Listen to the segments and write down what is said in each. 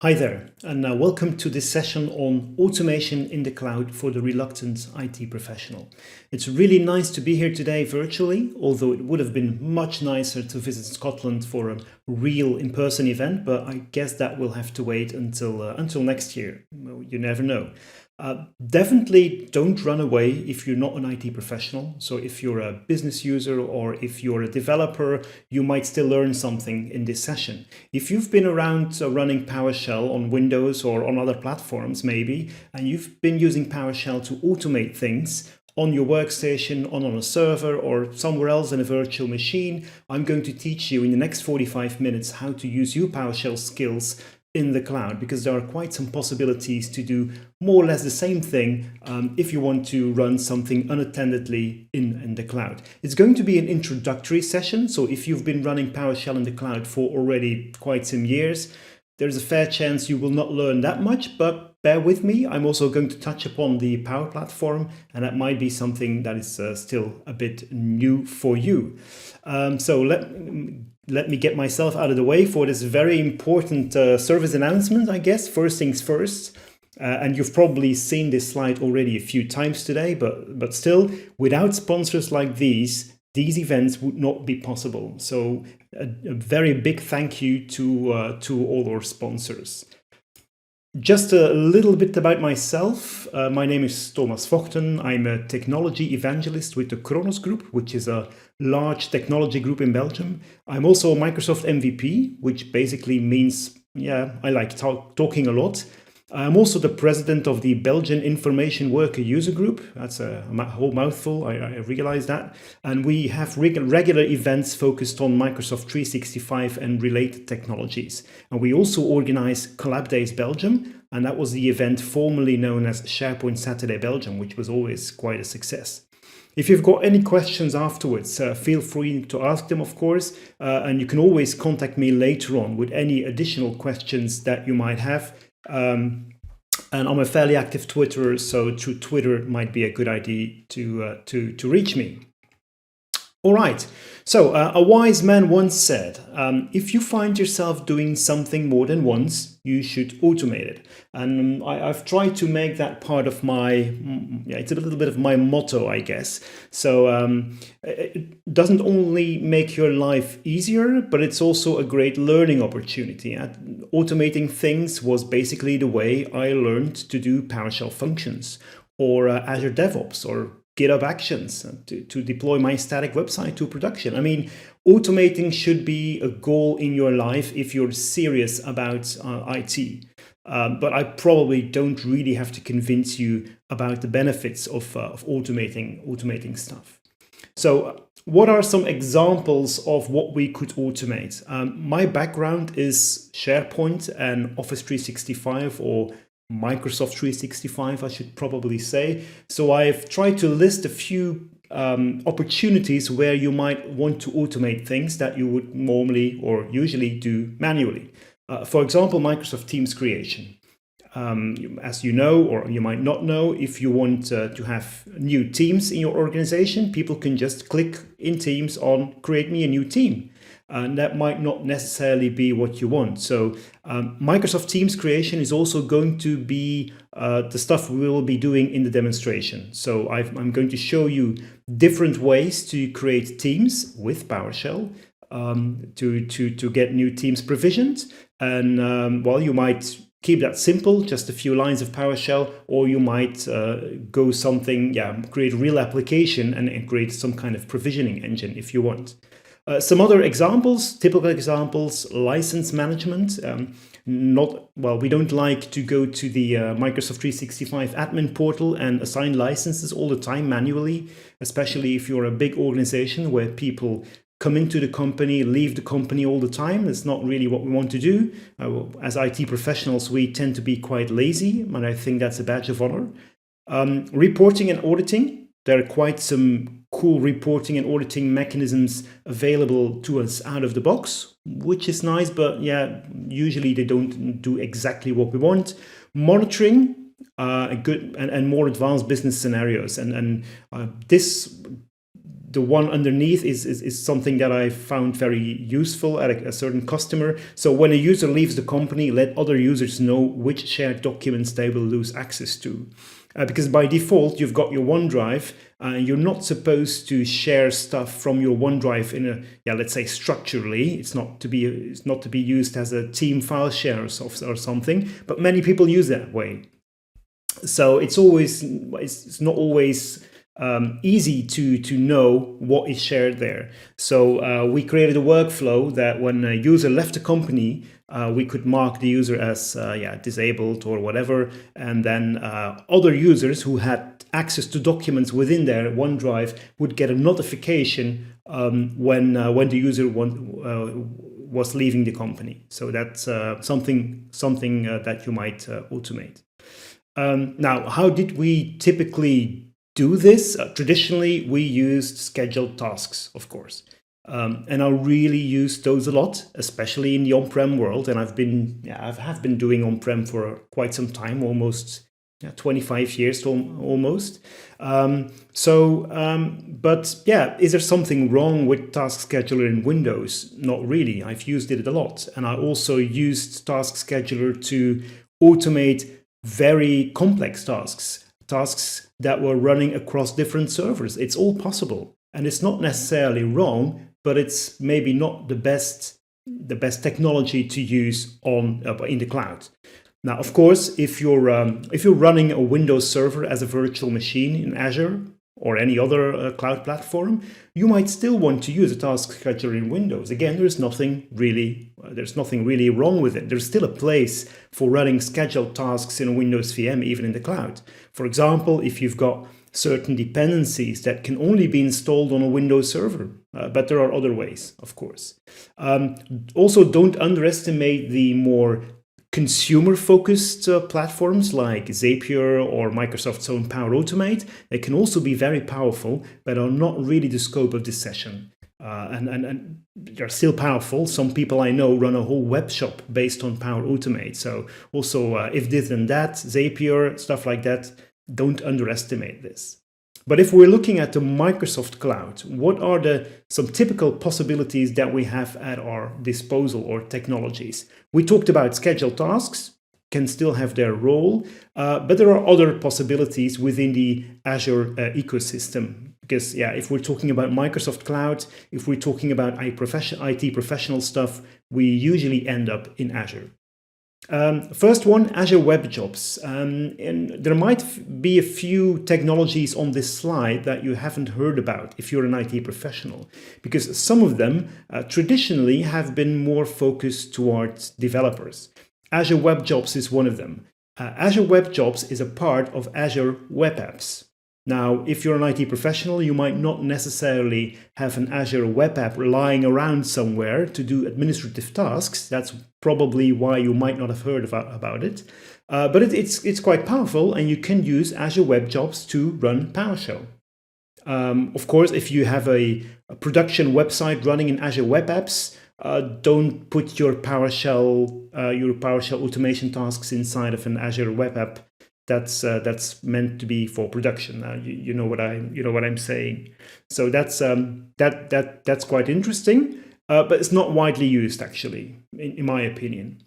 Hi there, and welcome to this session on automation in the cloud for the reluctant IT professional. It's really nice to be here today virtually, although it would have been much nicer to visit Scotland for a real in-person event, but I guess that will have to wait until next year. Well, you never know. Definitely don't run away if you're not an IT professional. So if you're a business user or if you're a developer, you might still learn something in this session. If you've been around running PowerShell on Windows or on other platforms maybe, and you've been using PowerShell to automate things on your workstation, on a server or somewhere else in a virtual machine, I'm going to teach you in the next 45 minutes how to use your PowerShell skills in the cloud, because there are quite some possibilities to do more or less the same thing if you want to run something unattendedly in the cloud. It's going to be an introductory session, so if you've been running PowerShell in the cloud for already quite some years, there's a fair chance you will not learn that much, but bear with me. I'm also going to touch upon the Power Platform, and that might be something that is still a bit new for you. So let me get myself out of the way for this very important service announcement, I guess. First things first. And you've probably seen this slide already a few times today, but still, without sponsors like these events would not be possible. So a very big thank you to all our sponsors. Just a little bit about myself. My name is Thomas Vochten. I'm a technology evangelist with the Kronos Group, which is a large technology group in Belgium. I'm also a Microsoft MVP, which basically means, I like talking a lot. I'm also the president of the Belgian Information Worker User Group. That's a whole mouthful, I realize that. And we have regular events focused on Microsoft 365 and related technologies. And we also organize Collab Days Belgium, and that was the event formerly known as SharePoint Saturday Belgium, which was always quite a success. If you've got any questions afterwards, feel free to ask them, of course, and you can always contact me later on with any additional questions that you might have. And I'm a fairly active Twitterer, so through Twitter might be a good idea to reach me. All right, so a wise man once said, if you find yourself doing something more than once, you should automate it. And I've tried to make that part of my, it's a little bit of my motto, I guess. So it doesn't only make your life easier, but it's also a great learning opportunity. Automating things was basically the way I learned to do PowerShell functions or Azure DevOps or GitHub Actions to deploy my static website to production. I mean, automating should be a goal in your life if you're serious about IT. But I probably don't really have to convince you about the benefits of automating stuff. So what are some examples of what we could automate? My background is SharePoint and Office 365 or Microsoft 365, I should probably say. So I've tried to list a few opportunities where you might want to automate things that you would normally or usually do manually. For example, Microsoft Teams creation. As you know, or you might not know, if you want to have new teams in your organization, people can just click in Teams on create me a new team. And that might not necessarily be what you want. So Microsoft Teams creation is also going to be the stuff we will be doing in the demonstration. So I'm going to show you different ways to create teams with PowerShell to get new teams provisioned. And well, you might keep that simple, just a few lines of PowerShell, or you might go something, create a real application and create some kind of provisioning engine if you want. Some other examples, typical examples, license management. We don't like to go to the Microsoft 365 admin portal and assign licenses all the time manually, especially if you're a big organization where people come into the company, leave the company all the time. It's not really what we want to do. As IT professionals, we tend to be quite lazy, and I think that's a badge of honor. Reporting and auditing. There are quite some cool reporting and auditing mechanisms available to us out of the box, which is nice, but usually they don't do exactly what we want. Monitoring, good and more advanced business scenarios, and the one underneath is something that I found very useful at a certain customer. So when a user leaves the company, let other users know which shared documents they will lose access to. Because by default, you've got your OneDrive, and you're not supposed to share stuff from your OneDrive in a, let's say structurally. It's not to be used as a team file share or something, but many people use that way. So it's not always easy to know what is shared there. So we created a workflow that when a user left the company, we could mark the user as disabled or whatever, and then other users who had access to documents within their OneDrive would get a notification when the user was leaving the company. So that's something that you might automate. Now, how did we typically do this? Dotraditionally, we used scheduled tasks, of course. And I really use those a lot, especially in the on-prem world. And I've been doing on-prem for quite some time, almost 25 years almost. But is there something wrong with Task Scheduler in Windows? Not really. I've used it a lot. And I also used Task Scheduler to automate very complex tasks that were running across different servers. It's all possible. And it's not necessarily wrong, but it's maybe not the best technology to use in the cloud. Now, of course, if you're running a Windows server as a virtual machine in Azure or any other cloud platform, you might still want to use a task scheduler in Windows. Again, there's nothing really wrong with it. There's still a place for running scheduled tasks in a Windows VM, even in the cloud. For example, if you've got certain dependencies that can only be installed on a Windows server, but there are other ways, of course. Also, don't underestimate the more consumer-focused platforms like Zapier or Microsoft's own Power Automate. They can also be very powerful, but are not really the scope of this session. And they're still powerful. Some people I know run a whole web shop based on Power Automate. So also, if this and that, Zapier, stuff like that, don't underestimate this. But if we're looking at the Microsoft Cloud, what are some typical possibilities that we have at our disposal or technologies? We talked about scheduled tasks, can still have their role, but there are other possibilities within the Azure ecosystem. Because if we're talking about Microsoft Cloud, if we're talking about IT professional stuff, we usually end up in Azure. First one, Azure Web Jobs. And there might be a few technologies on this slide that you haven't heard about if you're an IT professional, because some of them traditionally have been more focused towards developers. Azure Web Jobs is one of them. Azure Web Jobs is a part of Azure Web Apps. Now, if you're an IT professional, you might not necessarily have an Azure web app lying around somewhere to do administrative tasks. That's probably why you might not have heard about it. But it's quite powerful, and you can use Azure Web Jobs to run PowerShell. Of course, if you have a production website running in Azure Web Apps, don't put your PowerShell automation tasks inside of an Azure web app. That's meant to be for production. You know what I'm saying. So that's quite interesting, but it's not widely used actually, in my opinion.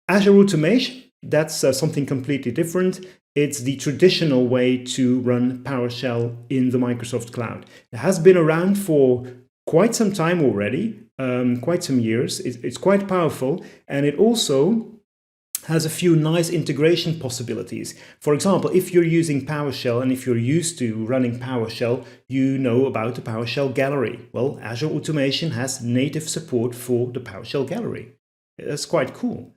Azure Automation, that's something completely different. It's the traditional way to run PowerShell in the Microsoft Cloud. It has been around for quite some time already, quite some years. It's quite powerful, and it also has a few nice integration possibilities. For example, if you're using PowerShell and if you're used to running PowerShell, you know about the PowerShell gallery. Well, Azure Automation has native support for the PowerShell gallery. That's quite cool.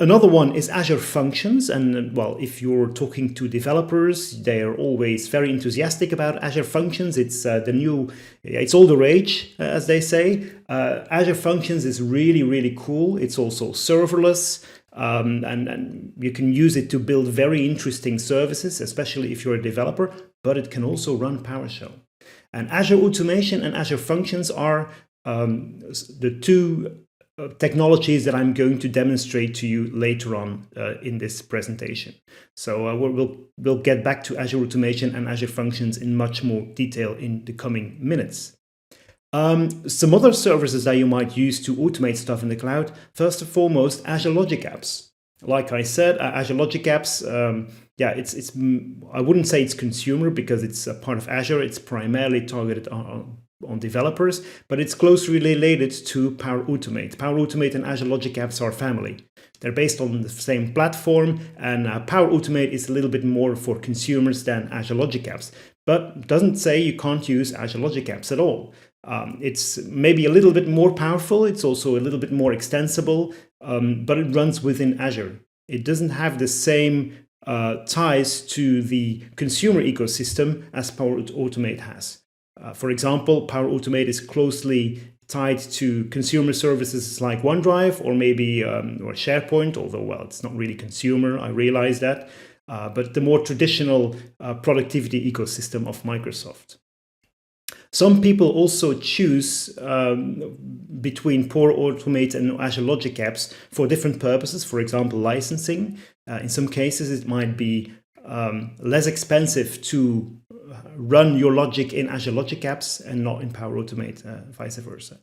Another one is Azure Functions, and well, if you're talking to developers, they are always very enthusiastic about Azure Functions. It's it's all the rage, as they say. Azure Functions is really, really cool. It's also serverless, and you can use it to build very interesting services, especially if you're a developer, but it can also run PowerShell. And Azure Automation and Azure Functions are the two technologies that I'm going to demonstrate to you later on in this presentation. So we'll get back to Azure Automation and Azure Functions in much more detail in the coming minutes. Some other services that you might use to automate stuff in the cloud. First and foremost, Azure Logic Apps. Like I said, Azure Logic Apps, it's I wouldn't say it's consumer because it's a part of Azure. It's primarily targeted on developers, but it's closely related to Power Automate. Power Automate and Azure Logic Apps are family. They're based on the same platform, and Power Automate is a little bit more for consumers than Azure Logic Apps, but doesn't say you can't use Azure Logic Apps at all. It's maybe a little bit more powerful. It's also a little bit more extensible, but it runs within Azure. It doesn't have the same ties to the consumer ecosystem as Power Automate has. For example, Power Automate is closely tied to consumer services like OneDrive or maybe or SharePoint, although, well, it's not really consumer, I realize that, but the more traditional productivity ecosystem of Microsoft. Some people also choose between Power Automate and Azure Logic Apps for different purposes, for example, licensing. In some cases, it might be less expensive to run your logic in Azure Logic Apps and not in Power Automate, vice versa.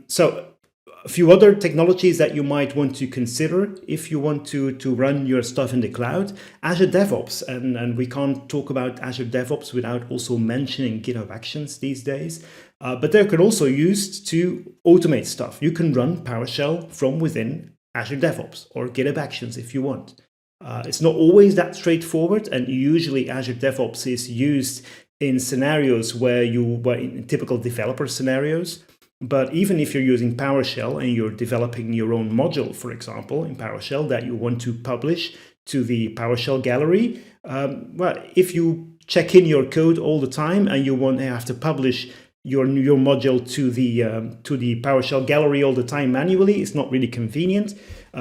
So a few other technologies that you might want to consider if you want to run your stuff in the cloud. Azure DevOps, and we can't talk about Azure DevOps without also mentioning GitHub Actions these days. But they can also used to automate stuff. You can run PowerShell from within Azure DevOps or GitHub Actions if you want. It's not always that straightforward, and usually Azure DevOps is used in scenarios where in typical developer scenarios. But even if you're using PowerShell and you're developing your own module, for example, in PowerShell that you want to publish to the PowerShell gallery, well, if you check in your code all the time and you have to publish your module to the PowerShell gallery all the time manually, it's not really convenient.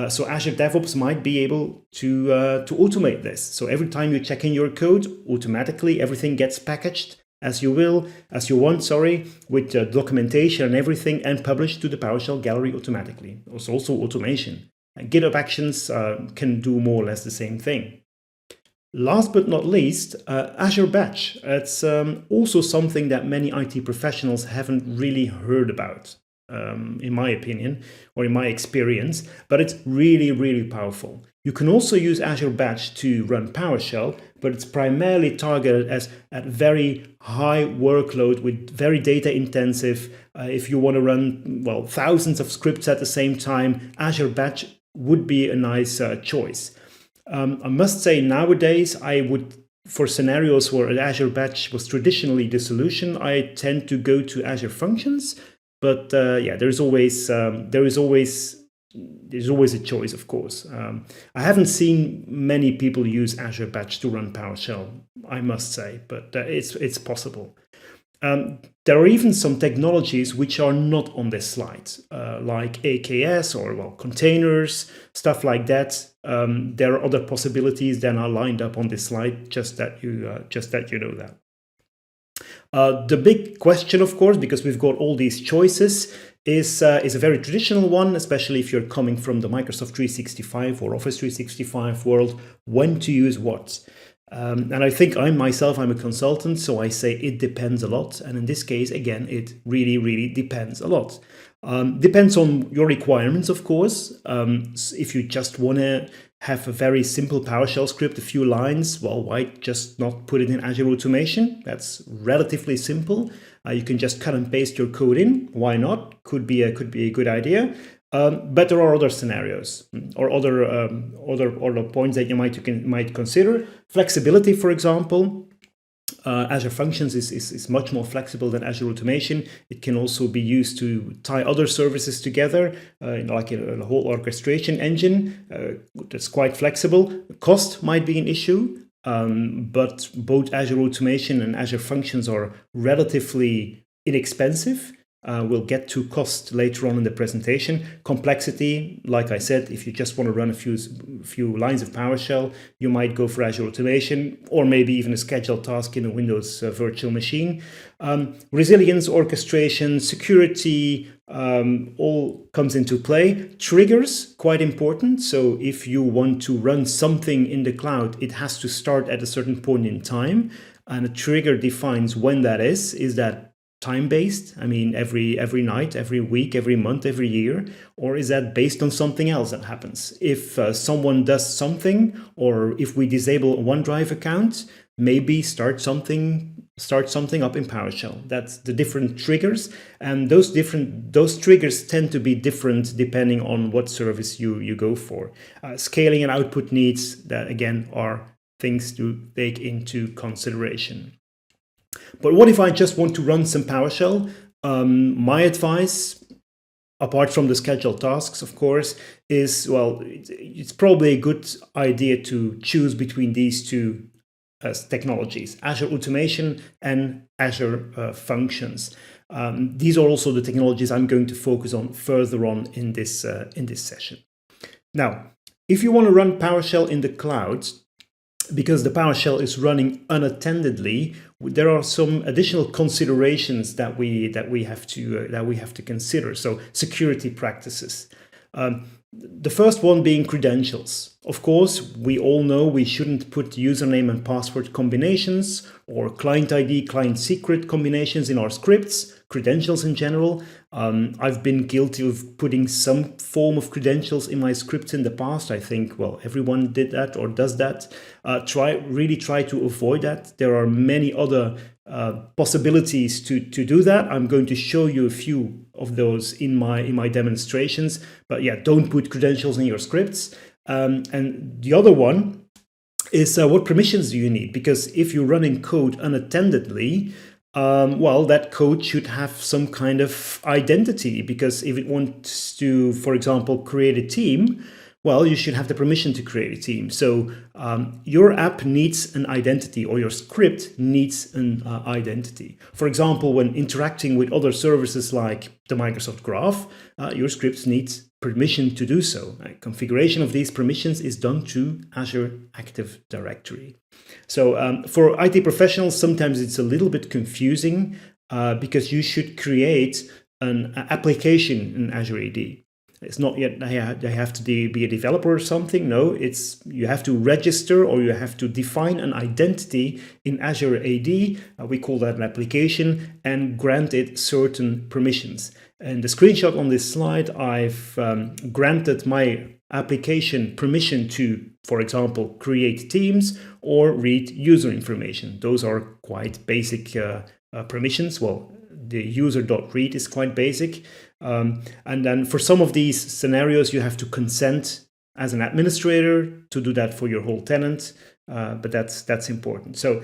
So Azure DevOps might be able to automate this. So every time you check in your code, automatically everything gets packaged as you want, with documentation and everything, and published to the PowerShell gallery automatically. It's also automation. And GitHub Actions can do more or less the same thing. Last but not least, Azure Batch. It's also something that many IT professionals haven't really heard about, in my opinion, or in my experience, but it's really, really powerful. You can also use Azure Batch to run PowerShell, but it's primarily targeted at very high workload with very data intensive. If you want to run, well, thousands of scripts at the same time, Azure Batch would be a nice choice. I must say nowadays, for scenarios where Azure Batch was traditionally the solution, I tend to go to Azure Functions. But there's always a choice, of course. I haven't seen many people use Azure Batch to run PowerShell, I must say, but it's possible. There are even some technologies which are not on this slide, like AKS or containers, stuff like that. There are other possibilities that are lined up on this slide, just that you know that. The big question, of course, because we've got all these choices, is a very traditional one, especially if you're coming from the Microsoft 365 or Office 365 world, when to use what. And I think I'm a consultant, so I say it depends a lot. And in this case, again, it really, really depends a lot. Depends on your requirements, of course. If you just want to have a very simple PowerShell script, a few lines, well, why just not put it in Azure Automation? That's relatively simple. You can just cut and paste your code in. Why not? Could be a good idea. But there are other scenarios or other points that you might consider. Flexibility, for example. Azure Functions is much more flexible than Azure Automation. It can also be used to tie other services together, like a whole orchestration engine that's quite flexible. Cost might be an issue, but both Azure Automation and Azure Functions are relatively inexpensive. We'll get to cost later on in the presentation. Complexity, like I said, if you just want to run a few lines of PowerShell, you might go for Azure Automation, or maybe even a scheduled task in a Windows virtual machine. Resilience, orchestration, security, all comes into play. Triggers, quite important. So if you want to run something in the cloud, it has to start at a certain point in time. And a trigger defines when that is. Is that time-based? I mean, every night, every week, every month, every year? Or is that based on something else that happens? If someone does something, or if we disable a OneDrive account, maybe start something up in PowerShell. That's the different triggers, and those triggers tend to be different depending on what service you go for. Scaling and output needs, that again are things to take into consideration. But what if I just want to run some PowerShell? My advice, apart from the scheduled tasks, of course, is, well, it's probably a good idea to choose between these two technologies, Azure Automation and Azure Functions. These are also the technologies I'm going to focus on further on in this session. Now, if you want to run PowerShell in the cloud, because the PowerShell is running unattendedly, there are some additional considerations that we have to consider. So security practices. The first one being credentials. Of course, we all know we shouldn't put username and password combinations or client ID, client secret combinations in our scripts, credentials in general. I've been guilty of putting some form of credentials in my scripts in the past. I think, well, everyone did that or does that. Really try to avoid that. There are many other possibilities to do that. I'm going to show you a few of those in my demonstrations. But yeah, don't put credentials in your scripts. And the other one is what permissions do you need? Because if you're running code unattendedly, well, that code should have some kind of identity, because if it wants to, for example, create a team, well, you should have the permission to create a team. So your app needs an identity, or your script needs an identity. For example, when interacting with other services like the Microsoft Graph, your scripts need permission to do so. Configuration of these permissions is done through Azure Active Directory. So for IT professionals, sometimes it's a little bit confusing because you should create an application in Azure AD. It's not yet they have to be a developer or something. No, it's you have to register, or you have to define an identity in Azure AD. We call that an application, and grant it certain permissions. And the screenshot on this slide, I've granted my application permission to, for example, create teams or read user information. Those are quite basic permissions. Well, the user.read is quite basic. And then for some of these scenarios, you have to consent as an administrator to do that for your whole tenant. But that's important. So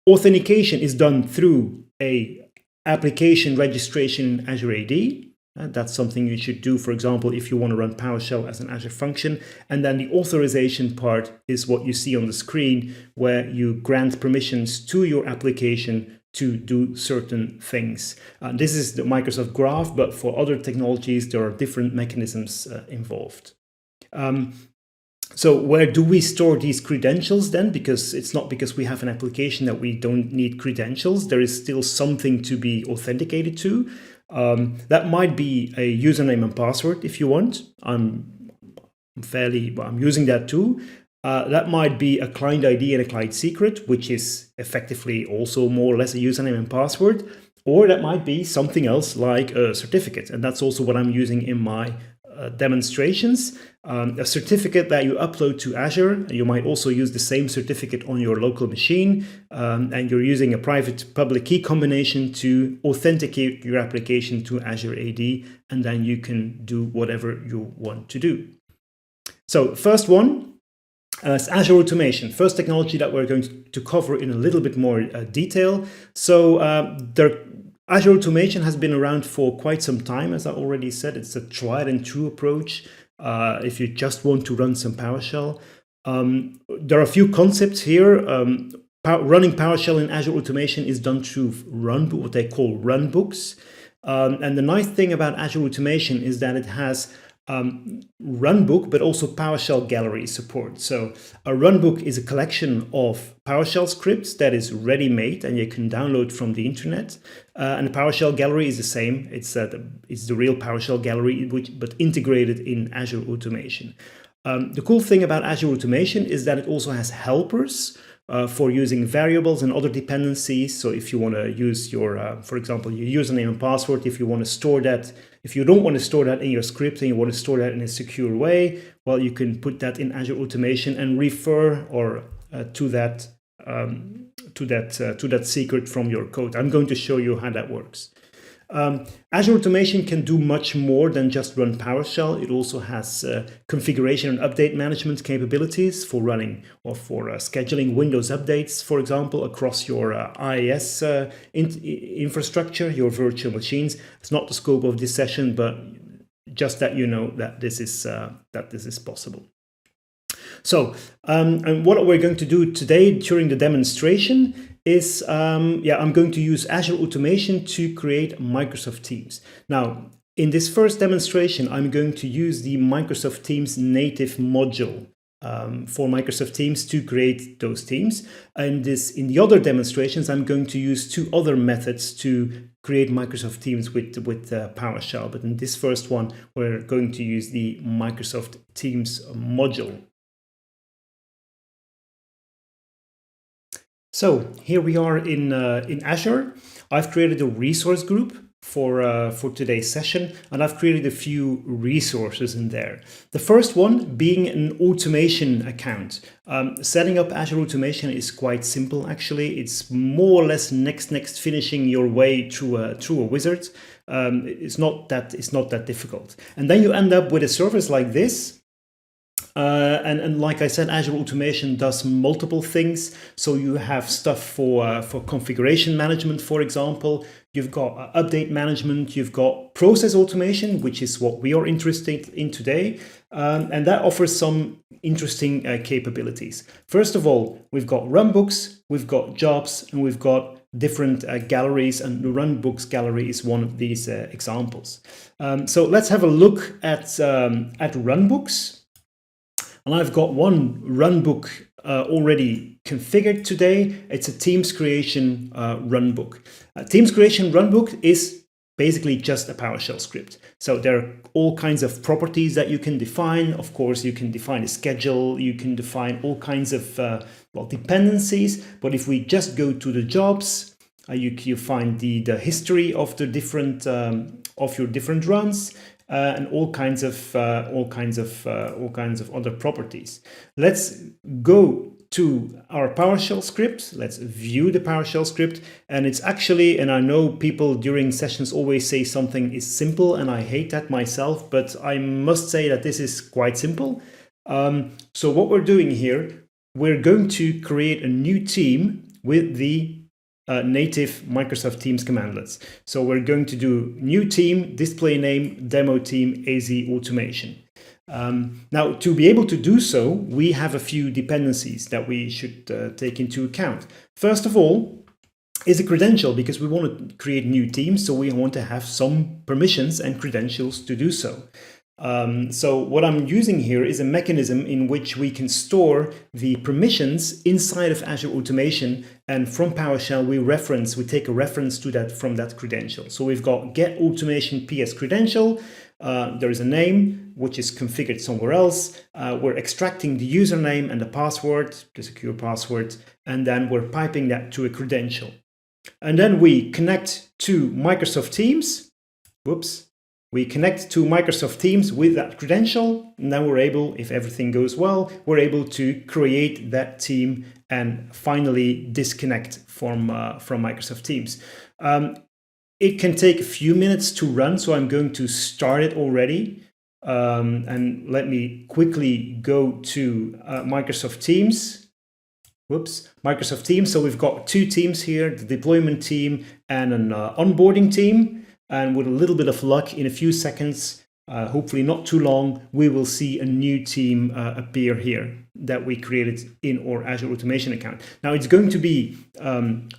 authentication is done through a application registration in Azure AD. That's something you should do, for example, if you want to run PowerShell as an Azure function. And then the authorization part is what you see on the screen, where you grant permissions to your application to do certain things. This is the Microsoft Graph, but for other technologies, there are different mechanisms involved. So where do we store these credentials then? Because it's not because we have an application that we don't need credentials. There is still something to be authenticated to. That might be a username and password if you want. I'm using that too. That might be a client ID and a client secret, which is effectively also more or less a username and password. Or that might be something else like a certificate. And that's also what I'm using in my demonstrations. A certificate that you upload to Azure. You might also use the same certificate on your local machine. And you're using a private public key combination to authenticate your application to Azure AD. And then you can do whatever you want to do. So first one, is Azure Automation, first technology that we're going to cover in a little bit more detail. So Azure Automation has been around for quite some time, as I already said. It's a tried and true approach if you just want to run some PowerShell. There are a few concepts here. Running PowerShell in Azure Automation is done through what they call runbooks. And the nice thing about Azure Automation is that it has Runbook, but also PowerShell gallery support. So a runbook is a collection of PowerShell scripts that is ready-made and you can download from the internet. And the PowerShell gallery is the same. It's the real PowerShell gallery, but integrated in Azure Automation. The cool thing about Azure Automation is that it also has helpers for using variables and other dependencies. So if you want to use your, for example, your username and password, if you want to store that, if you don't want to store that in your script and you want to store that in a secure way, well, you can put that in Azure Automation and refer or to that secret from your code. I'm going to show you how that works. Azure Automation can do much more than just run PowerShell. It also has configuration and update management capabilities for running or for scheduling Windows updates, for example, across your IaaS infrastructure, your virtual machines. It's not the scope of this session, but just that you know that this is possible. So, and what we're going to do today during the demonstration is, I'm going to use Azure Automation to create Microsoft Teams. Now, in this first demonstration, I'm going to use the Microsoft Teams native module for Microsoft Teams to create those teams. And in the other demonstrations, I'm going to use two other methods to create Microsoft Teams with PowerShell. But in this first one, we're going to use the Microsoft Teams module. So here we are in Azure. I've created a resource group for today's session, and I've created a few resources in there. The first one being an automation account. Setting up Azure Automation is quite simple, actually. It's more or less next finishing your way through a wizard. It's not that difficult. And then you end up with a service like this. And like I said, Azure Automation does multiple things. So you have stuff for configuration management, for example. You've got update management. You've got process automation, which is what we are interested in today. And that offers some interesting capabilities. First of all, we've got runbooks, we've got jobs, and we've got different galleries, and the runbooks gallery is one of these examples. So let's have a look at runbooks. And I've got one runbook already configured today. It's a Teams creation runbook. Teams creation runbook is basically just a PowerShell script. So there are all kinds of properties that you can define. Of course, you can define a schedule. You can define all kinds of dependencies. But if we just go to the jobs, you find the history of the different of your different runs. And all kinds of other properties. Let's go to our PowerShell script. Let's view the PowerShell script. And it's actually, and I know people during sessions always say something is simple, and I hate that myself, but I must say that this is quite simple. So what we're doing here, we're going to create a new team with the native Microsoft Teams commandlets. So we're going to do new team, display name, demo team, AZ automation. Now, to be able to do so, we have a few dependencies that we should take into account. First of all, is a credential, because we want to create new teams, so we want to have some permissions and credentials to do so. So what I'm using here is a mechanism in which we can store the permissions inside of Azure Automation, and from PowerShell we take a reference to that from that credential. So we've got get automation PS credential. There is a name which is configured somewhere else. We're extracting the username and the password, the secure password, and then we're piping that to a credential. And then we connect to Microsoft Teams. We connect to Microsoft Teams with that credential, and then we're able, if everything goes well, we're able to create that team and finally disconnect from Microsoft Teams. It can take a few minutes to run, so I'm going to start it already. And let me quickly go to Microsoft Teams. Microsoft Teams. So we've got two teams here, the deployment team and an onboarding team. And with a little bit of luck, in a few seconds, hopefully not too long, we will see a new team appear here that we created in our Azure Automation account. Now, it's going to be an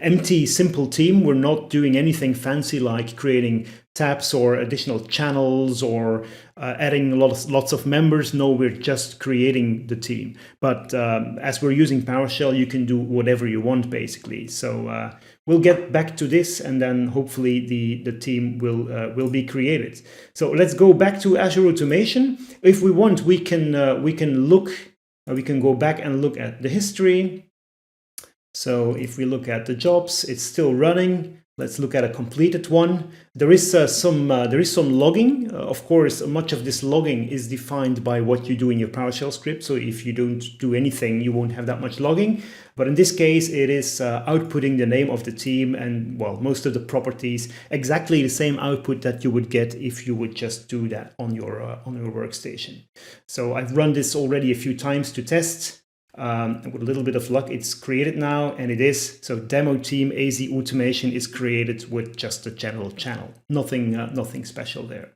empty, simple team. We're not doing anything fancy like creating tabs or additional channels or adding lots of members. No, we're just creating the team. But as we're using PowerShell, you can do whatever you want, basically. So we'll get back to this, and then hopefully the team will be created. So let's go back to Azure Automation. If we want, we can go back and look at the history. So if we look at the jobs, it's still running. Let's look at a completed one. There is some logging. Of course, much of this logging is defined by what you do in your PowerShell script. So if you don't do anything, you won't have that much logging. But in this case, it is outputting the name of the team and, well, most of the properties, exactly the same output that you would get if you would just do that on your workstation. So I've run this already a few times to test. With a little bit of luck, it's created now, and it is. So demo team AZ Automation is created with just a general channel. Nothing special there.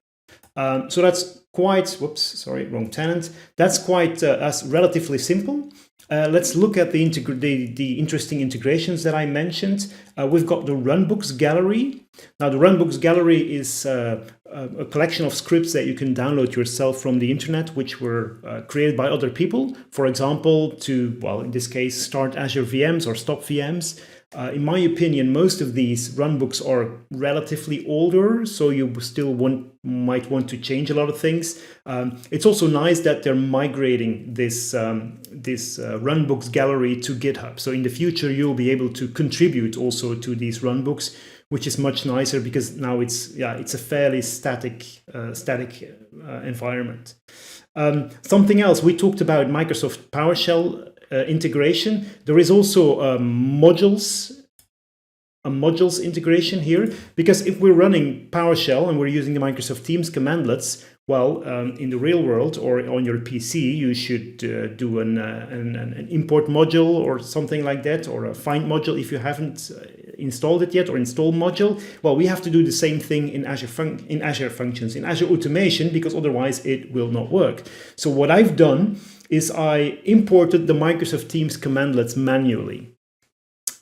So that's quite, whoops, sorry, wrong tenant. That's quite that's relatively simple. Let's look at the interesting integrations that I mentioned. We've got the runbooks gallery. Now, the runbooks gallery is a collection of scripts that you can download yourself from the internet, which were created by other people. For example, to, well, in this case, start Azure VMs or stop VMs. In my opinion, most of these runbooks are relatively older, so you still might want to change a lot of things. It's also nice that they're migrating this runbooks gallery to GitHub. So in the future, you'll be able to contribute also to these runbooks, which is much nicer because now it's a fairly static environment. Something else, we talked about Microsoft PowerShell integration. There is also a modules integration here, because if we're running PowerShell and we're using the Microsoft Teams commandlets, well, in the real world or on your PC, you should do an import module or something like that, or a find module if you haven't installed it yet, or install module. Well, we have to do the same thing in Azure Functions, in Azure Automation, because otherwise it will not work. So what I've done is I imported the Microsoft Teams commandlets manually.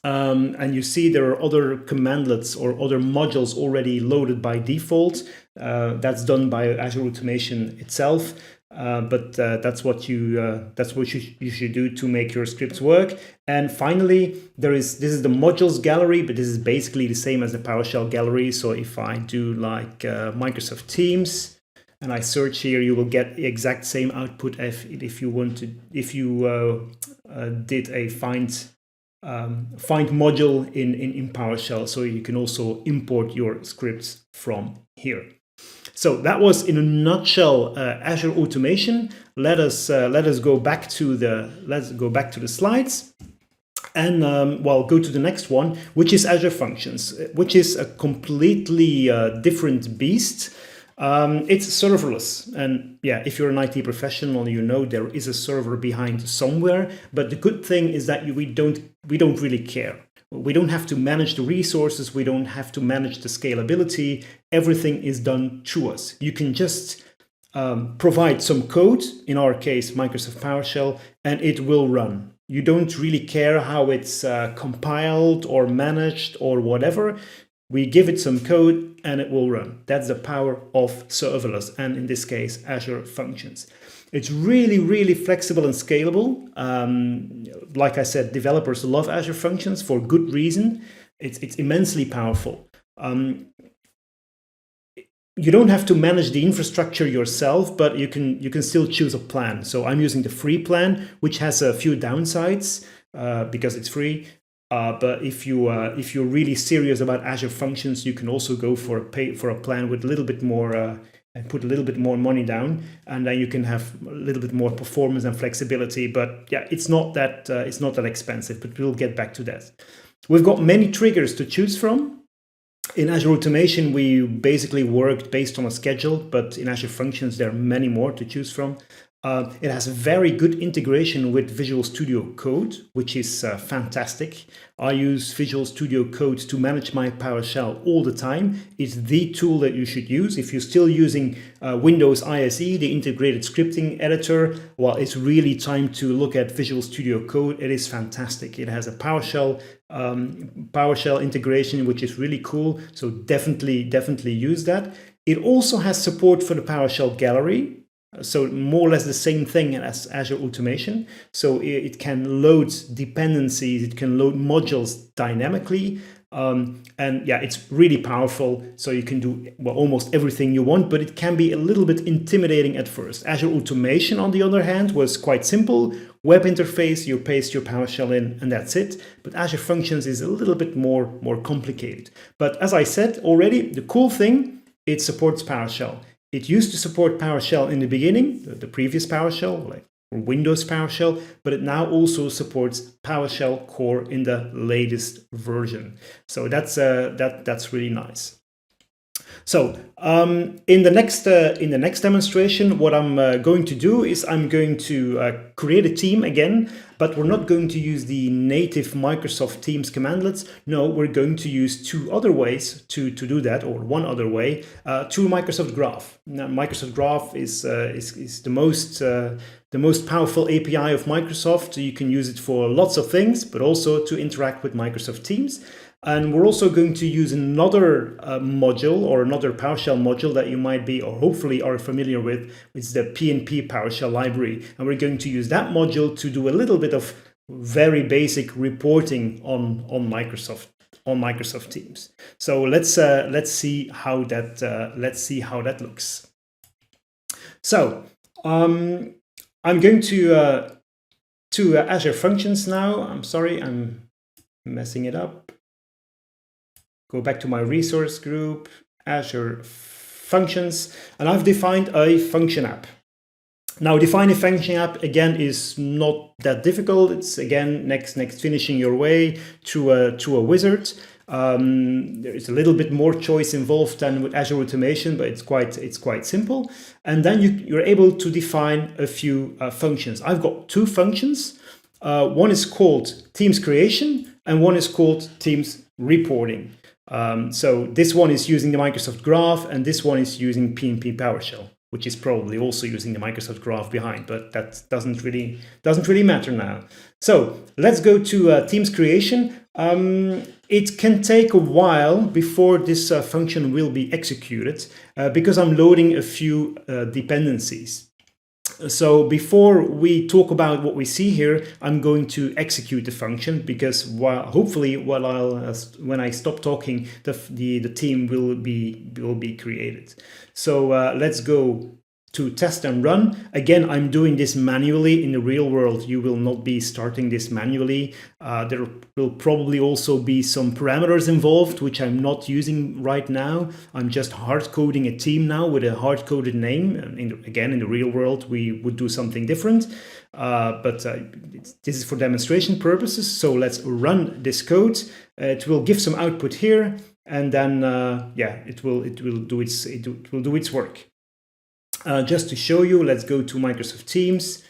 And you see there are other commandlets or other modules already loaded by default. That's done by Azure Automation itself. But that's what you should do to make your scripts work. And finally, this is the modules gallery, but this is basically the same as the PowerShell gallery. So if I do like Microsoft Teams and I search here, you will get the exact same output if you did a find module in PowerShell. So you can also import your scripts from here. So that was in a nutshell Azure Automation. Let us go back to the slides, and well, go to the next one, which is Azure Functions, which is a completely different beast. It's serverless, and yeah, if you're an IT professional, you know there is a server behind somewhere. But the good thing is that we don't really care. We don't have to manage the resources. We don't have to manage the scalability. Everything is done through us. You can just provide some code, in our case, Microsoft PowerShell, and it will run. You don't really care how it's compiled or managed or whatever. We give it some code and it will run. That's the power of serverless, and in this case, Azure Functions. It's really, really flexible and scalable. Like I said, developers love Azure Functions for good reason. It's immensely powerful. You don't have to manage the infrastructure yourself, but you can still choose a plan. So I'm using the free plan, which has a few downsides because it's free. But if you're really serious about Azure Functions, you can also go for a plan with a little bit more and put a little bit more money down, and then you can have a little bit more performance and flexibility. But yeah, it's not that expensive. But we'll get back to that. We've got many triggers to choose from. In Azure Automation, we basically worked based on a schedule, but in Azure Functions, there are many more to choose from. It has a very good integration with Visual Studio Code, which is fantastic. I use Visual Studio Code to manage my PowerShell all the time. It's the tool that you should use. If you're still using Windows ISE, the integrated scripting editor, well, it's really time to look at Visual Studio Code. It is fantastic. It has a PowerShell integration, which is really cool. So definitely use that. It also has support for the PowerShell gallery. So more or less the same thing as Azure Automation. So it can load dependencies, it can load modules dynamically. And yeah, it's really powerful. So you can do almost everything you want, but it can be a little bit intimidating at first. Azure Automation, on the other hand, was quite simple. Web interface, you paste your PowerShell in and that's it. But Azure Functions is a little bit more complicated. But as I said already, the cool thing, it supports PowerShell. It used to support PowerShell in the beginning, the previous PowerShell, like Windows PowerShell, but it now also supports PowerShell Core in the latest version. So that's really nice. So in the next demonstration, what I'm going to do is I'm going to create a team again, but we're not going to use the native Microsoft Teams commandlets. No, we're going to use two other ways to do that, or one other way, through Microsoft Graph. Now, Microsoft Graph is the most powerful API of Microsoft. You can use it for lots of things, but also to interact with Microsoft Teams. And we're also going to use another module, or another PowerShell module that you might be, or hopefully are familiar with, which is the PnP PowerShell library. And we're going to use that module to do a little bit of very basic reporting on Microsoft Teams. So let's see how that looks. So I'm going to Azure Functions now. I'm sorry, I'm messing it up. Go back to my resource group, Azure Functions, and I've defined a function app. Now, defining a function app, again, is not that difficult. It's, again, next finishing your way through a wizard. There is a little bit more choice involved than with Azure Automation, but it's quite simple. And then you're able to define a few functions. I've got two functions. One is called Teams Creation, and one is called Teams Reporting. So this one is using the Microsoft Graph, and this one is using PnP PowerShell, which is probably also using the Microsoft Graph behind, but that doesn't really matter now. So let's go to Teams Creation. It can take a while before this function will be executed because I'm loading a few dependencies. So before we talk about what we see here, I'm going to execute the function, because hopefully when I stop talking, the team will be created. So let's go to test and run. Again, I'm doing this manually. In the real world, you will not be starting this manually. There will probably also be some parameters involved, which I'm not using right now. I'm just hard coding a team now with a hard coded name. Again, in the real world, we would do something different. But this is for demonstration purposes. So let's run this code. It will give some output here, and then it will do its work. Just to show you, let's go to Microsoft Teams.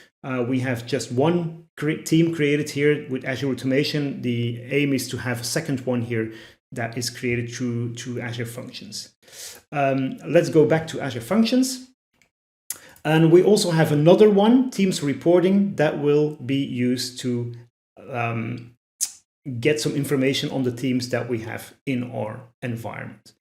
We have just one team created here with Azure Automation. The aim is to have a second one here that is created through Azure Functions. Let's go back to Azure Functions. And we also have another one, Teams Reporting, that will be used to get some information on the teams that we have in our environment.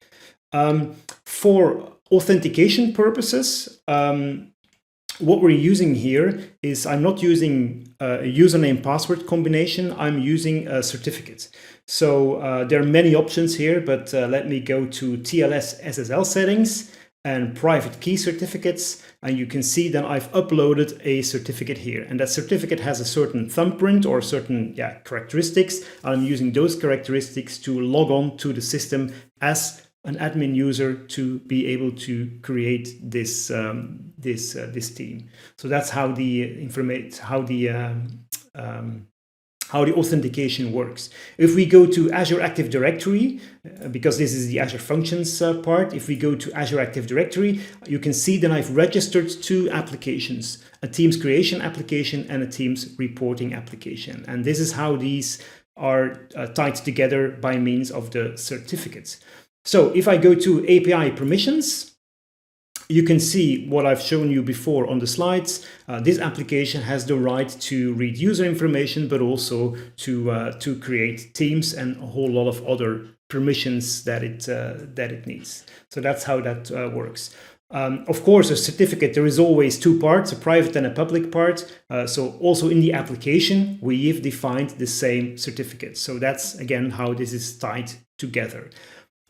For authentication purposes, what we're using here is I'm not using a username password combination, I'm using a certificate. So there are many options here, but let me go to TLS SSL settings and private key certificates, and you can see that I've uploaded a certificate here, and that certificate has a certain thumbprint or certain characteristics. I'm using those characteristics to log on to the system as an admin user to be able to create this team. So that's how the how the authentication works. If we go to Azure Active Directory, because this is the Azure Functions part, if we go to Azure Active Directory, you can see that I've registered two applications, a Teams creation application and a Teams reporting application. And this is how these are tied together by means of the certificates. So if I go to API permissions, you can see what I've shown you before on the slides. This application has the right to read user information, but also to create teams and a whole lot of other permissions that it needs. So that's how that works. Of course, a certificate, there is always two parts, a private and a public part. So also in the application, we've defined the same certificate. So that's, again, how this is tied together.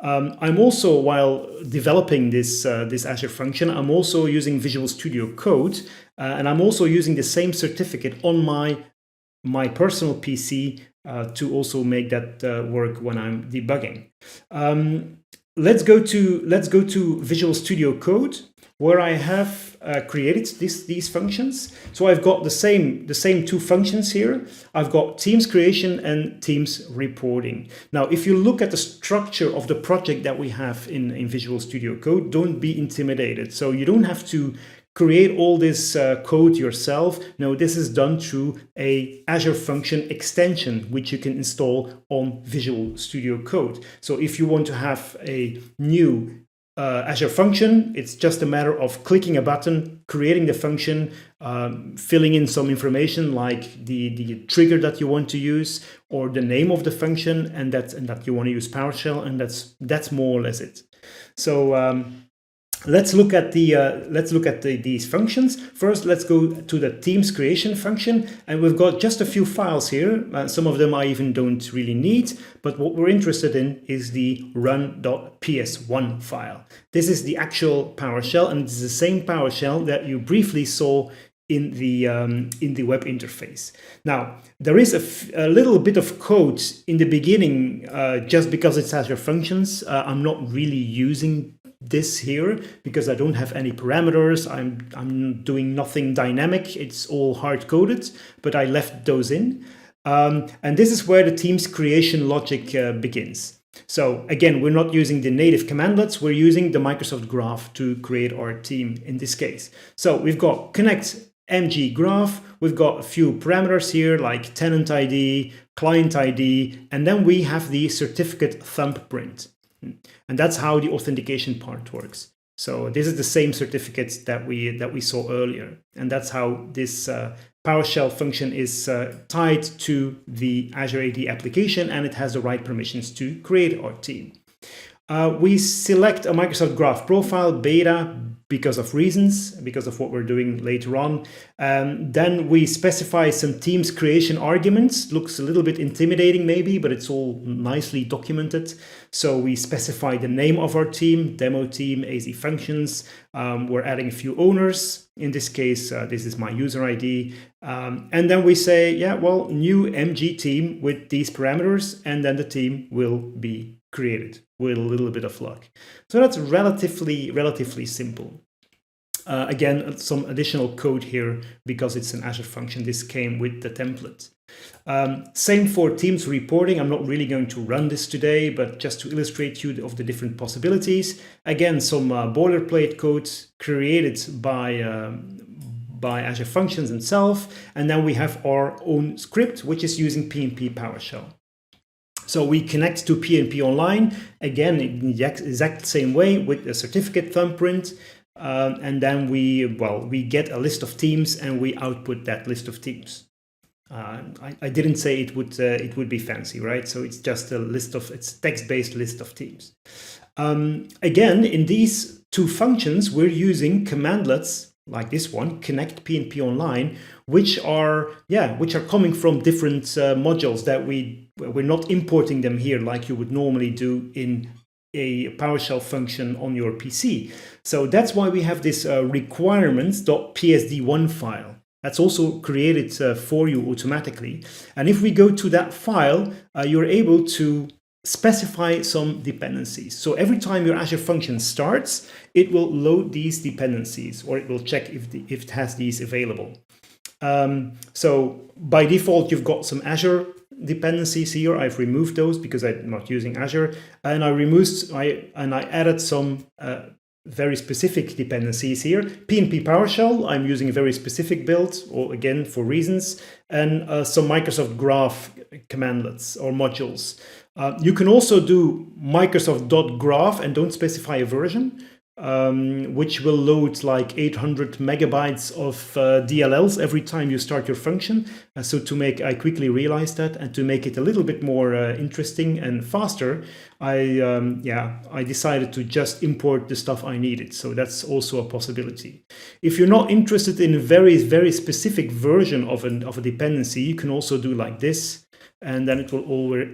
I'm also, while developing this Azure function, I'm also using Visual Studio Code, and I'm also using the same certificate on my personal PC to also make that work when I'm debugging. Let's go to Visual Studio Code, where I have created these functions. So I've got the same two functions here. I've got Teams creation and Teams reporting. Now, if you look at the structure of the project that we have in Visual Studio Code, don't be intimidated. So you don't have to create all this code yourself. No, this is done through a Azure Function extension, which you can install on Visual Studio Code. So if you want to have a new Azure function, it's just a matter of clicking a button, creating the function, filling in some information like the trigger that you want to use or the name of the function, and that you want to use PowerShell, and that's more or less it. So let's look at these functions. First, let's go to the Teams creation function, and we've got just a few files here. Some of them I even don't really need, but what we're interested in is the run.ps1 file. This is the actual PowerShell, and it's the same PowerShell that you briefly saw in the web interface. Now, there is a little bit of code in the beginning, just because it's Azure Functions. I'm not really using this here because I don't have any parameters. I'm doing nothing dynamic. It's all hard coded, but I left those in. And this is where the Teams creation logic begins. So again, we're not using the native commandlets. We're using the Microsoft Graph to create our team in this case. So we've got connect mg graph. We've got a few parameters here like tenant ID, client ID, and then we have the certificate thumbprint. And that's how the authentication part works. So this is the same certificates that we saw earlier. And that's how this PowerShell function is tied to the Azure AD application, and it has the right permissions to create our team. We select a Microsoft Graph profile beta because of reasons, because of what we're doing later on. Then we specify some Teams creation arguments. Looks a little bit intimidating maybe, but it's all nicely documented. So we specify the name of our team, demo team, AZ functions. We're adding a few owners. In this case, this is my user ID. And then we say, yeah, well, new MG team with these parameters, and then the team will be created with a little bit of luck. So that's relatively simple. Again, some additional code here because it's an Azure function. This came with the template. Same for Teams reporting. I'm not really going to run this today, but just to illustrate you of the different possibilities. Again, some boilerplate code created by Azure Functions itself, and then we have our own script, which is using PnP PowerShell. So we connect to PnP Online, again, in the exact same way with the certificate thumbprint. And then we get a list of teams and we output that list of teams. I didn't say it would be fancy, right? So it's just it's text-based list of teams. Again, in these two functions, we're using commandlets like this one, connect PnP Online, which are coming from different modules that we're not importing them here like you would normally do in a PowerShell function on your PC. So that's why we have this requirements.psd1 file. That's also created for you automatically. And if we go to that file, you're able to specify some dependencies. So every time your Azure function starts, it will load these dependencies, or it will check if it has these available. So by default, you've got some Azure dependencies here. I've removed those because I'm not using Azure, and I added some very specific dependencies here. P&P PowerShell, I'm using a very specific build, or again for reasons, and some Microsoft Graph commandlets or modules. You can also do Microsoft.graph and don't specify a version, which will load like 800 megabytes of DLLs every time you start your function. I quickly realized that, and to make it a little bit more interesting and faster, I decided to just import the stuff I needed. So that's also a possibility. If you're not interested in a very, very specific version of a dependency, you can also do like this, and then it will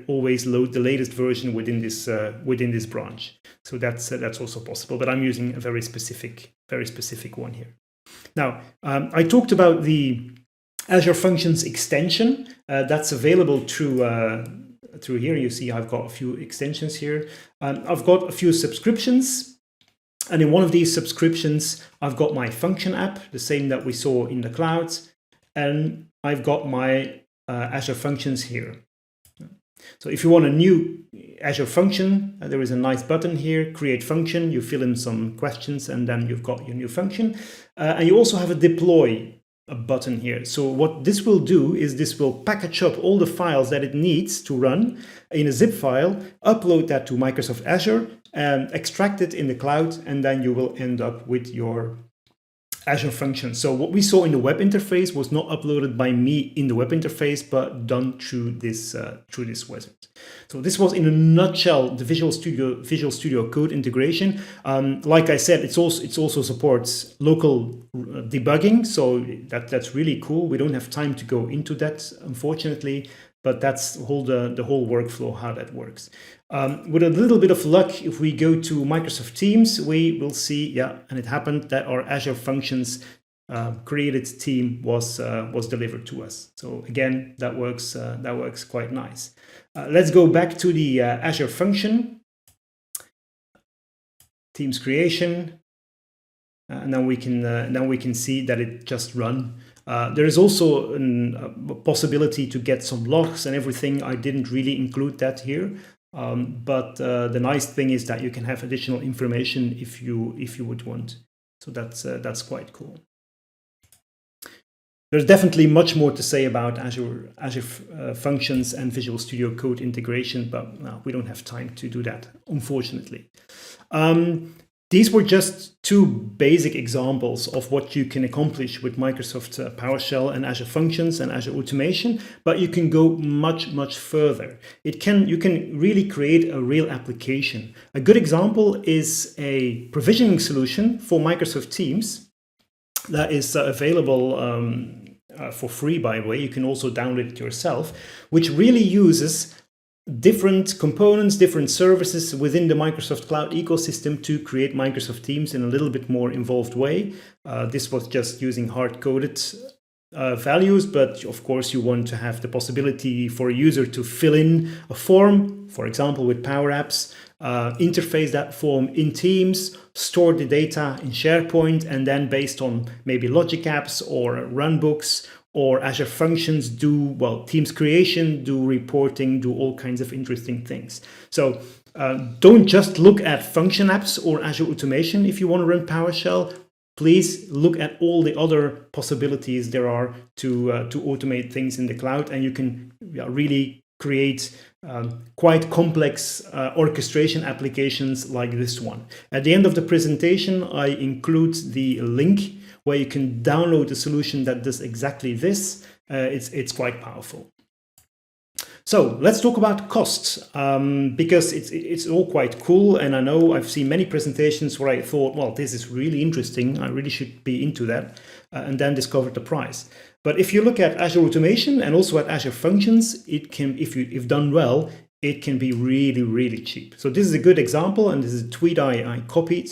always load the latest version within this branch. So that's also possible, but I'm using a very specific one here. Now, I talked about the Azure Functions extension that's available through here. You see I've got a few extensions here. I've got a few subscriptions, and in one of these subscriptions, I've got my function app, the same that we saw in the clouds, and I've got my Azure Functions here. So if you want a new Azure function, there is a nice button here, create function. You fill in some questions and then you've got your new function. And you also have a deploy button here. So what this will do is this will package up all the files that it needs to run in a zip file, upload that to Microsoft Azure, and extract it in the cloud, and then you will end up with your Azure Functions. So what we saw in the web interface was not uploaded by me in the web interface, but done through this wizard. So this was in a nutshell the Visual Studio Code integration. Like I said, it also supports local debugging, so that's really cool. We don't have time to go into that, unfortunately, but that's the whole workflow, how that works. With a little bit of luck, if we go to Microsoft Teams, we will see, yeah, and it happened that our Azure Functions created team was delivered to us. So again, that works quite nice. Let's go back to the Azure function, Teams creation, and then we can see that it just run. There is also a possibility to get some logs and everything. I didn't really include that here. But the nice thing is that you can have additional information if you would want. So that's quite cool. There's definitely much more to say about Azure Functions and Visual Studio Code integration, but no, we don't have time to do that, unfortunately. These were just two basic examples of what you can accomplish with Microsoft PowerShell and Azure Functions and Azure Automation, but you can go much, much further. You can really create a real application. A good example is a provisioning solution for Microsoft Teams that is available for free, by the way. You can also download it yourself, which really uses different components, different services within the Microsoft Cloud ecosystem to create Microsoft Teams in a little bit more involved way. This was just using hard-coded values, but of course you want to have the possibility for a user to fill in a form, for example with Power Apps, interface that form in Teams, store the data in SharePoint, and then based on maybe Logic Apps or runbooks or Azure Functions, do Teams creation, do reporting, do all kinds of interesting things. So don't just look at function apps or Azure Automation if you want to run PowerShell. Please look at all the other possibilities there are to automate things in the cloud, and you can really create quite complex orchestration applications like this one. At the end of the presentation, I include the link where you can download a solution that does exactly this. It's quite powerful. So let's talk about costs, because it's all quite cool. And I know I've seen many presentations where I thought, well, this is really interesting. I really should be into that, and then discovered the price. But if you look at Azure Automation and also at Azure Functions, it can, if done well, it can be really, really cheap. So this is a good example, and this is a tweet I copied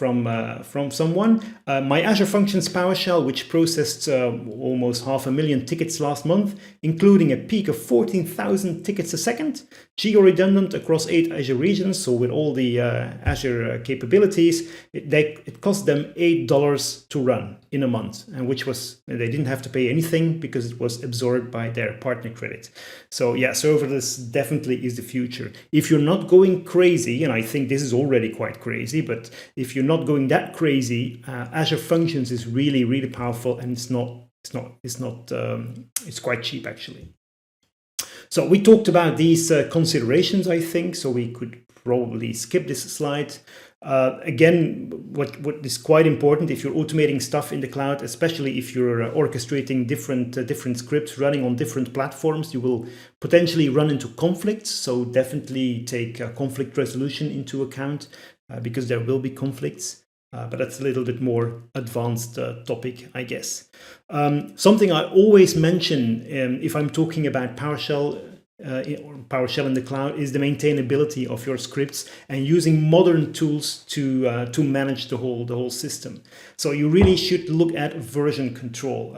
from someone. My Azure Functions PowerShell, which processed almost 500,000 tickets last month, including a peak of 14,000 tickets a second, geo-redundant across 8 Azure regions, so with all the Azure capabilities, it cost them $8 to run in a month, and which was, they didn't have to pay anything because it was absorbed by their partner credit. So yeah, serverless definitely is the future. If you're not going crazy, and I think this is already quite crazy, but if you're not going that crazy, Azure Functions is really, really powerful, and it's quite cheap actually. So we talked about these considerations, I think, so we could probably skip this slide. Again, what is quite important if you're automating stuff in the cloud, especially if you're orchestrating different scripts running on different platforms, you will potentially run into conflicts. So definitely take conflict resolution into account because there will be conflicts. But that's a little bit more advanced topic, I guess. Something I always mention if I'm talking about PowerShell in the cloud is the maintainability of your scripts and using modern tools to manage the whole system. So you really should look at version control.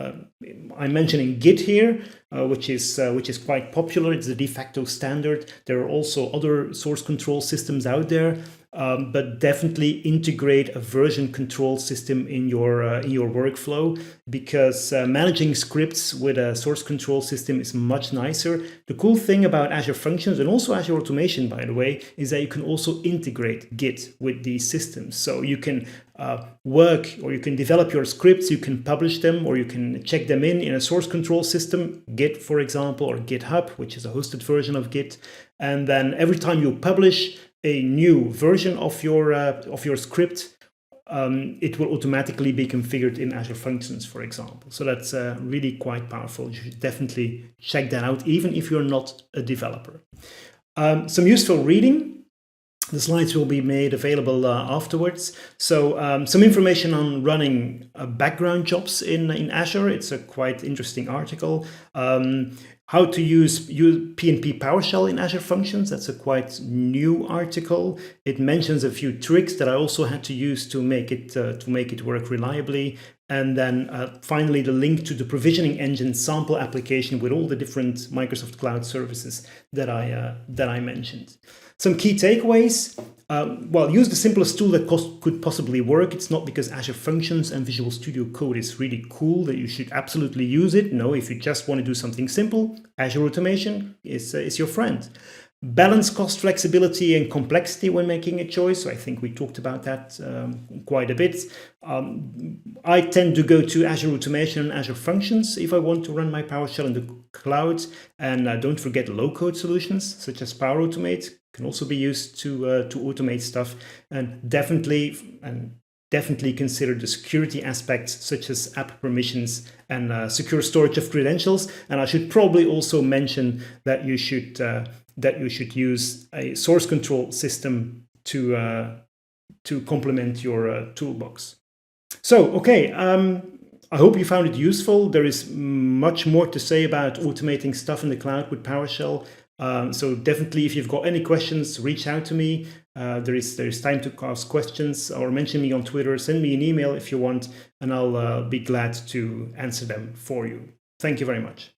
I'm mentioning Git here, which is quite popular. It's the de facto standard. There are also other source control systems out there. But definitely integrate a version control system in your workflow, because managing scripts with a source control system is much nicer. The cool thing about Azure Functions and also Azure Automation, by the way, is that you can also integrate Git with these systems. So you can work, or you can develop your scripts, you can publish them, or you can check them in a source control system, Git, for example, or GitHub, which is a hosted version of Git. And then every time you publish a new version of your script, it will automatically be configured in Azure Functions, for example. So that's really quite powerful. You should definitely check that out, even if you're not a developer. Some useful reading. The slides will be made available afterwards. So some information on running background jobs in Azure. It's a quite interesting article. How to use PnP PowerShell in Azure Functions. That's a quite new article. It mentions a few tricks that I also had to use to make it work reliably. And then finally, the link to the provisioning engine sample application with all the different Microsoft Cloud services that I mentioned. Some key takeaways. Well, use the simplest tool that could possibly work. It's not because Azure Functions and Visual Studio Code is really cool that you should absolutely use it. No, if you just want to do something simple, Azure Automation is your friend. Balance cost, flexibility, and complexity when making a choice. So I think we talked about that quite a bit. I tend to go to Azure Automation and Azure Functions if I want to run my PowerShell in the cloud. And don't forget low-code solutions such as Power Automate can also be used to automate stuff. And definitely consider the security aspects such as app permissions and secure storage of credentials. And I should probably also mention that you should use a source control system to complement your toolbox. So, okay, I hope you found it useful. There is much more to say about automating stuff in the cloud with PowerShell. So definitely, if you've got any questions, reach out to me. There is time to ask questions, or mention me on Twitter. Send me an email if you want, and I'll be glad to answer them for you. Thank you very much.